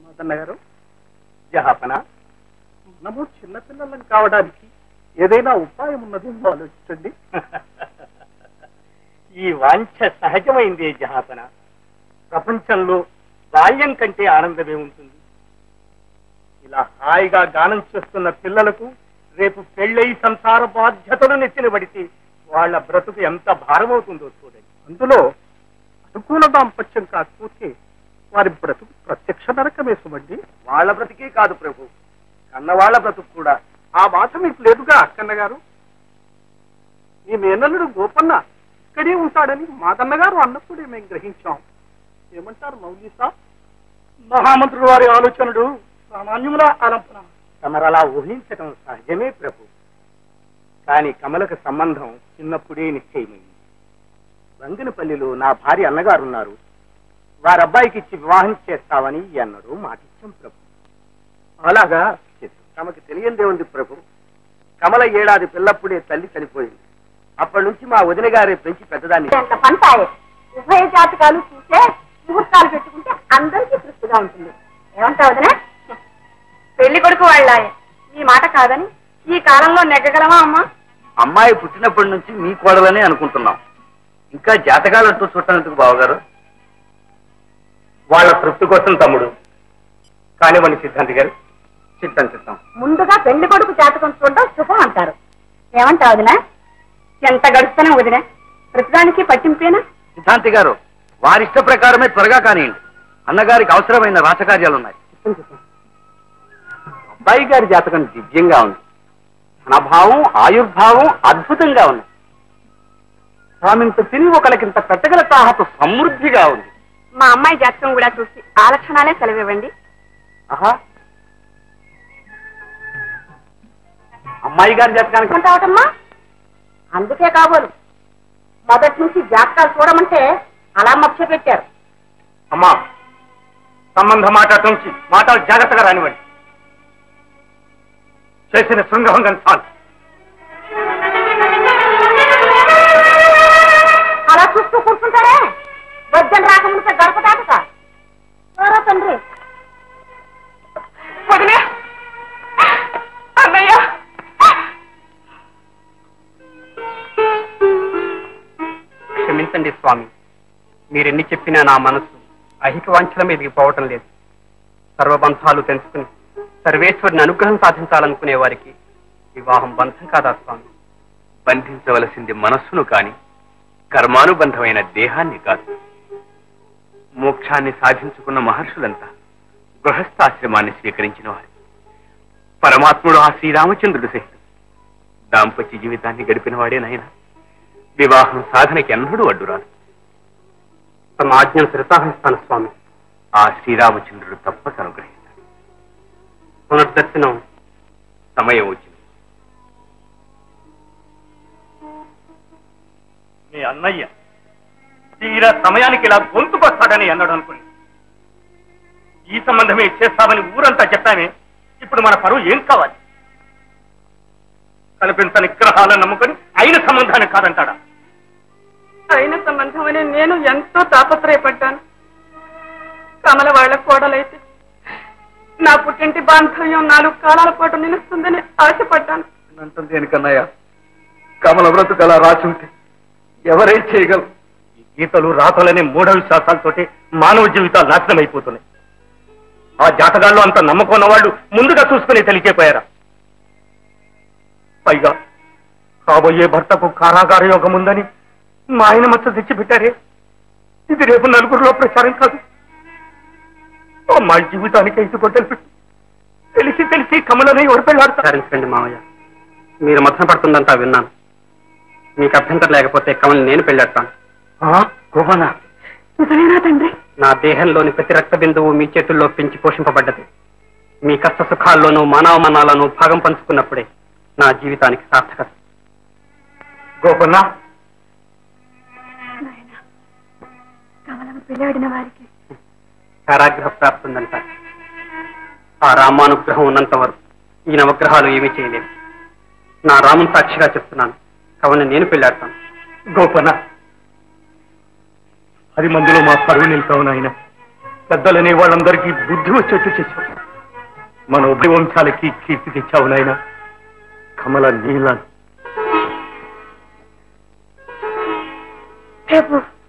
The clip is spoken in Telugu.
మాదన్నగారు, జహాపన, మనము చిన్నపిల్లలం కావడానికి ఏదైనా ఉపాయం ఉన్నదేమో ఆలోచించండి. ఈ వాంఛ సహజమైందే జహాపన. ప్రపంచంలో బాల్యం కంటే ఆనందమే ఉంటుంది. ఇలా హాయిగా గానం చేస్తున్న పిల్లలకు రేపు పెళ్ళై సంసార బాధ్యతలు నెత్తిన పడితే వాళ్ళ బ్రతుకు ఎంత భారమవుతుందో చూడండి. అందులో అనుకూల దాంపత్యం కాకపోతే వారి బ్రతుకు ప్రత్యక్ష నరకమే సుమండి. వాళ్ళ బ్రతికే కాదు ప్రభు, కన్నవాళ్ల బ్రతుకు కూడా. ఆ మాట మీకు లేదుగా అక్కన్న గారు. మీ మేనల్లుడు గోపన్న ఇక్కడే ఉంటాడని మాదన్నగారు అన్నప్పుడే మేము గ్రహించాం. ఏమంటారు మౌలి సాబ్? మహామంత్రులు వారి ఆలోచనలు సామాన్యముల ఆలంపన. తమరలా ఊహించటం సహజమే ప్రభు. కాని కమలకు సంబంధం చిన్నప్పుడే నిశ్చయమైంది. బంగినపల్లిలో నా భార్య అన్నగారున్నారు. వారబ్బాయికి ఇచ్చి వివాహం చేస్తామని అన్నారు. మాటిచ్చాం ప్రభు. అలాగా? తమకు తెలియందే ఉంది ప్రభు. కమల ఏడాది పిల్లప్పుడే తల్లి చనిపోయింది. అప్పటి నుంచి మా వదిన గారే పెంచి పెద్దదాన్ని. ఉభయ జాతకాలు చూసే ముహూర్తాలు పెట్టుకుంటే అందరికీ తృప్తిగా ఉంటుంది. ఏమంటావు వదిన? పెళ్లి కొడుకు వాళ్ళ ఈ మాట కాదని ఈ కాలంలో నెగ్గగలమా అమ్మా? అమ్మాయి పుట్టినప్పటి నుంచి మీ కోడలని అనుకుంటున్నాం. ఇంకా జాతకాలంటూ చూడటానికి బావగారు. వాళ్ళ తృప్తి కోసం తమ్ముడు కానివ్వండి సిద్ధాంతి గారు. సిద్ధాంతిస్తాం. ముందుగా పెళ్లి కొడుకు జాతకం చూడడం శుభం అంటారు. ఏమంటావు వదిన? ఎంత గడుస్తానే వదిన, ప్రతిదానికి పట్టింపేనా? సిద్ధాంతి గారు, వారిష్ట ప్రకారమే త్వరగా కానివ్వండి. అన్నగారికి అవసరమైన రాచకార్యాలున్నాయి. అబ్బాయి గారి జాతకం దివ్యంగా ఉంది. ధనభావం ఆయుర్భావం అద్భుతంగా ఉంది. స్వామింత తిని ఒకరికింత పెట్టగల తాహత సమృద్ధిగా ఉంది. మా అమ్మాయి జాతకం కూడా చూసి ఆ లక్షణాలే సెలవివ్వండి. ఆహా, అమ్మాయి గారి జాతకానికి అంటావటమ్మా? అందుకే కాబోలు మొదటి నుంచి జాతకాలు చూడమంటే అలా మర్చి పెట్టారు. అమ్మా, సంబంధ మాట నుంచి మాటలు జాగ్రత్తగా రానివ్వండి. చేసిన శృంగభంగం చాలు. అలా చూస్తూ కూర్చుంటారే, వద్దం రాకముందు గడప దాటుక. ఎవరో తండ్రి. వదిలే అన్నయ్య. క్షమించండి స్వామి, మీరెన్ని చెప్పినా నా మనసు అహిక వాంఛల మీదకి పోవటం లేదు. సర్వబంధాలు తెలుసుకుని సర్వేశ్వరుని అనుగ్రహం సాధించాలనుకునే వారికి వివాహం బంధం కాదా స్వామి? బంధించవలసింది మనస్సును కాని కర్మానుబంధమైన దేహాన్ని కాదు. మోక్షాన్ని సాధించుకున్న మహర్షులంతా గృహస్థాశ్రమాన్ని స్వీకరించిన వారు. పరమాత్ముడు ఆ శ్రీరామచంద్రుడు సహితం దాంపత్య జీవితాన్ని గడిపిన వాడే నాయన. వివాహం సాధనకి ఎన్నడూ అడ్డురాదు. తమ ఆజ్ఞను శిరసాహిస్తాను స్వామి. ఆ శ్రీరామచంద్రుడు తప్పక అనుగ్రహిస్తాడు. పునర్దర్శనం సమయం వచ్చింది. మీ అన్నయ్య తీరా సమయానికి ఇలా గొంతుకొస్తాడని అన్నాడు అనుకుని ఈ సంబంధమే చేస్తామని ఊరంతా చెప్పామే. ఇప్పుడు మన పరువు ఏం కావాలి? కల్పించని గ్రహాలను నమ్ముకొని అయిన సంబంధాన్ని కాదంటాడా? అయిన సంబంధం అని నేను ఎంతో తాపత్రయపడ్డాను. కమల వాళ్ల కోడలైతే నా పుట్టింటి బాంధవ్యం 4 కాలాల పాటు నిలుస్తుందని ఆశపడ్డాను. అంటుంది దేనికన్నయ్య? కమల బ్రతుకలా రాచుంటే ఎవరేం చేయగలరు? ఈ గీతలు రాతలనే మూఢ విశ్వాసాలతోటి మానవ జీవితాలు నాశనం అయిపోతున్నాయి. ఆ జాతకాల్లో అంత నమ్మకం ఉన్న వాళ్ళు ముందుగా చూసుకుని తెలియపోయారా? పైగా కాబోయే భర్తకు కారాగార యోగం ఉందని మా ఆయన మచ్చ తెచ్చిపెట్టారే. ఇది రేపు నలుగురిలో ప్రచారం కాదు. మా జీవితానికి 5 గొడ్డలు పెట్టి తెలిసి తెలిసి కమలని ఎవరు పెళ్ళాడతారు? విచారించండి మావయ్య, మీరు మథన పడుతుందంతా విన్నాను. మీకు అభ్యంతరం లేకపోతే కమల్ని నేను పెళ్ళాడతాను. గోపనా, నిజమేనా తండ్రి? నా దేహంలోని ప్రతి రక్త బిందువు మీ చేతుల్లో పెంచి పోషింపబడ్డది. మీ కష్ట సుఖాల్లోనూ మానవమనాలను భాగం పంచుకున్నప్పుడే నా జీవితానికి సార్థకత. గోపన్నా, కమలను పెళ్ళాడిన వారికి కారాగ్రహ ప్రాప్తుందంట. ఆ రామానుగ్రహం ఉన్నంత వరకు ఈ నవగ్రహాలు ఏమీ చేయలేవు. నా రాముని సాక్షిగా చెప్తున్నాను, కమల్ని నేను పెళ్ళాడతాను. గోపన్న, 10 మందిలో మా పరువు నిలుతావు నాయన. పెద్దలనే వాళ్ళందరికీ బుద్ధి వచ్చేట్టు చేశావు. మన ఉభయ వంశాలకి కీర్తి తెచ్చావు నాయన. కమల నీలా ప్రభు